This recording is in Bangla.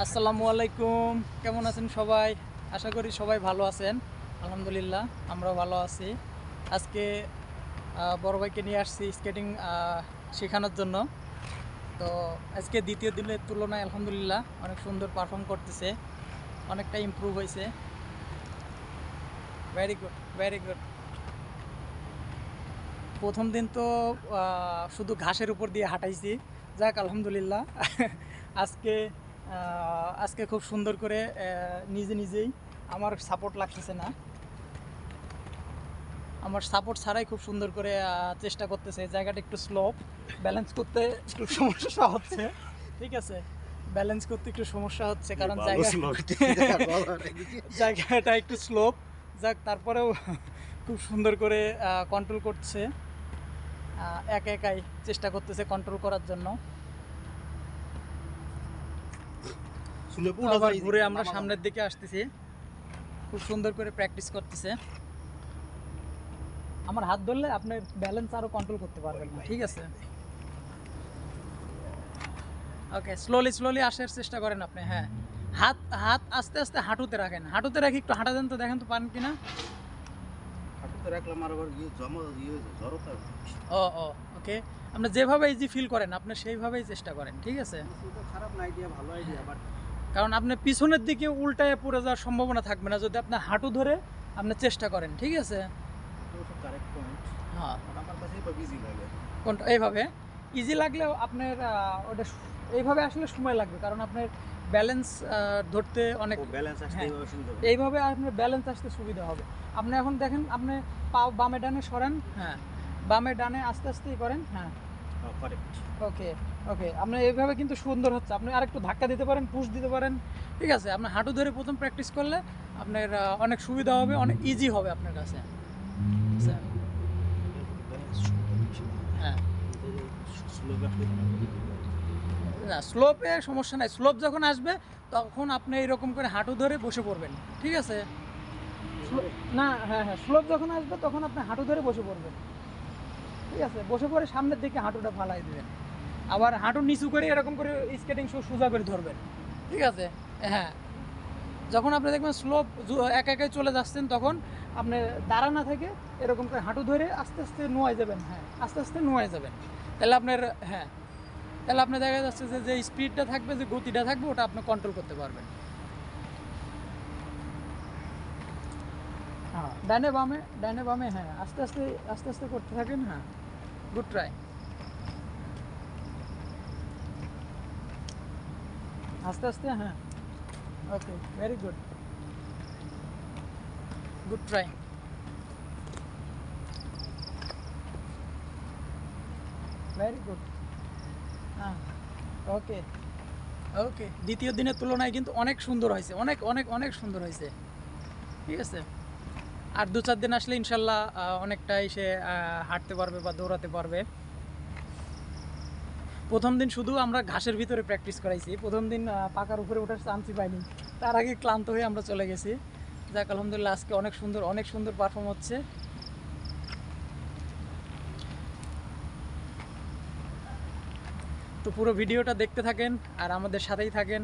আসসালামু আলাইকুম, কেমন আছেন সবাই? আশা করি সবাই ভালো আছেন। আলহামদুলিল্লাহ আমরাও ভালো আছি। আজকে বড় ভাইকে নিয়ে আসছি স্কেটিং শেখানোর জন্য। তো আজকে দ্বিতীয় দিনের তুলনায় আলহামদুলিল্লাহ অনেক সুন্দর পারফর্ম করতেছে, অনেকটা ইমপ্রুভ হয়েছে। Very good, very good. প্রথম দিন তো শুধু ঘাসের উপর দিয়ে হাঁটাইছি, যাক আলহামদুলিল্লাহ। আজকে আজকে খুব সুন্দর করে নিজে নিজেই, আমার সাপোর্ট লাগতেছে না, আমার সাপোর্ট ছাড়াই খুব সুন্দর করে চেষ্টা করতেছে। জায়গাটা একটু স্লোপ, ব্যালেন্স করতে একটু সমস্যা হচ্ছে, ঠিক আছে, ব্যালেন্স করতে একটু সমস্যা হচ্ছে কারণ জায়গাটা একটু স্লোপ। যাক তারপরেও খুব সুন্দর করে কন্ট্রোল করছে, একা একাই চেষ্টা করতেছে কন্ট্রোল করার জন্য। আবার ঘুরে আমরা সামনের দিকে আসতেছি, খুব সুন্দর করে প্র্যাকটিস করতেছে। আমার হাত ধরলে আপনি ব্যালেন্স আরও কন্ট্রোল করতে পারবেন না, ঠিক আছে। ওকে, স্লোলি স্লোলি আসার চেষ্টা করেন আপনি। হ্যাঁ, হাত হাত আস্তে আস্তে হাঁটুতে রাখেন, হাঁটুতে রাখি একটু হাঁটা দেন তো, দেখেন তো পারেন কিনা। হাঁটুতে রাখলাম আর আবার জড়তা। ও ও ওকে, আপনি যেভাবে ইজি ফিল করেন আপনি সেইভাবেই চেষ্টা করেন, ঠিক আছে। খারাপ না, আইডিয়া ভালো আইডিয়া, বাট কারণ আপনি পিছনের দিকে উল্টায় পড়ে যাওয়ার সম্ভাবনা থাকবে না যদি আপনি হাঁটু ধরে আপনি চেষ্টা করেন, ঠিক আছে। Correct point. হ্যাঁ, আমার কাছে এইভাবে ইজি লাগে। কোনটা এইভাবে ইজি লাগলেও আপনার ওটা এইভাবে আসলে সময় লাগবে, কারণ আপনার ব্যালেন্স ধরতে অনেক, ব্যালেন্স আসতে হ্যাঁ, এইভাবে সুবিধা হবে। এইভাবে আপনার ব্যালেন্স আসতে সুবিধা হবে। আপনি এখন দেখেন, আপনি পা বামে ডানে সরান, হ্যাঁ, বামে ডানে আস্তে আস্তেই করেন, হ্যাঁ, কারেক্ট। ওকে ওকে, আপনি এইভাবে কিন্তু সুন্দর হচ্ছে। আপনি আরেকটু ধাক্কা দিতে পারেন, পুশ দিতে পারেন, ঠিক আছে। আপনি হাঁটু ধরে প্রথম প্র্যাকটিস করলে আপনার অনেক সুবিধা হবে, অনেক ইজি হবে আপনার কাছে, আচ্ছা। হ্যাঁ, না স্লোপে সমস্যা নাই, স্লোপ যখন আসবে তখন আপনি এরকম করে হাঁটু ধরে বসে পড়বেন, ঠিক আছে। না, হ্যাঁ হ্যাঁ, স্লোপ যখন আসবে তখন আপনি হাঁটু ধরে বসে পড়বেন, ঠিক আছে। বসে পড়ে সামনের দিকে হাঁটুটা ফালাই দেবেন, আবার হাঁটু নিচু করে এরকম করে স্কেটিং শু সোজা করে ধরবেন, ঠিক আছে। হ্যাঁ, যখন আপনি দেখবেন স্লোপ একা একাই চলে যাচ্ছেন তখন আপনি দাঁড়া না থেকে এরকম করে হাঁটু ধরে আস্তে আস্তে নোয়াই যাবেন, হ্যাঁ, আস্তে আস্তে নোয়াই যাবেন। তাহলে আপনার, হ্যাঁ, তাহলে আপনার দেখা যাচ্ছে যে যে স্পিডটা থাকবে, যে গতিটা থাকবে, ওটা আপনি কন্ট্রোল করতে পারবেন। হ্যাঁ, ডানে বামে, ডানে বামে, হ্যাঁ, আস্তে আস্তে আস্তে আস্তে করতে থাকেন। হ্যাঁ, গুড ট্রাই, আস্তে আস্তে, হ্যাঁ, okay, very good, good try, very good. হ্যাঁ, ওকে ওকে, দ্বিতীয় দিনের তুলনায় কিন্তু অনেক সুন্দর হয়েছে, অনেক অনেক অনেক সুন্দর হয়েছে, ঠিক আছে। আর 2-4 দিন আসলে ইনশাল্লাহ অনেকটাই সে হাঁটতে পারবে বা দৌড়াতে পারবে। প্রথম দিন শুধু আমরা ঘাসের ভিতরে প্র্যাকটিস করাইছি, প্রথম দিন পাকার উপরে ওঠার চান্সই পাইনি, তার আগে ক্লান্ত হয়ে আমরা চলে গেছি। যাক আলহামদুলিল্লাহ আজকে অনেক সুন্দর পারফর্ম হচ্ছে। তো পুরো ভিডিওটা দেখতে থাকেন আর আমাদের সাথেই থাকেন।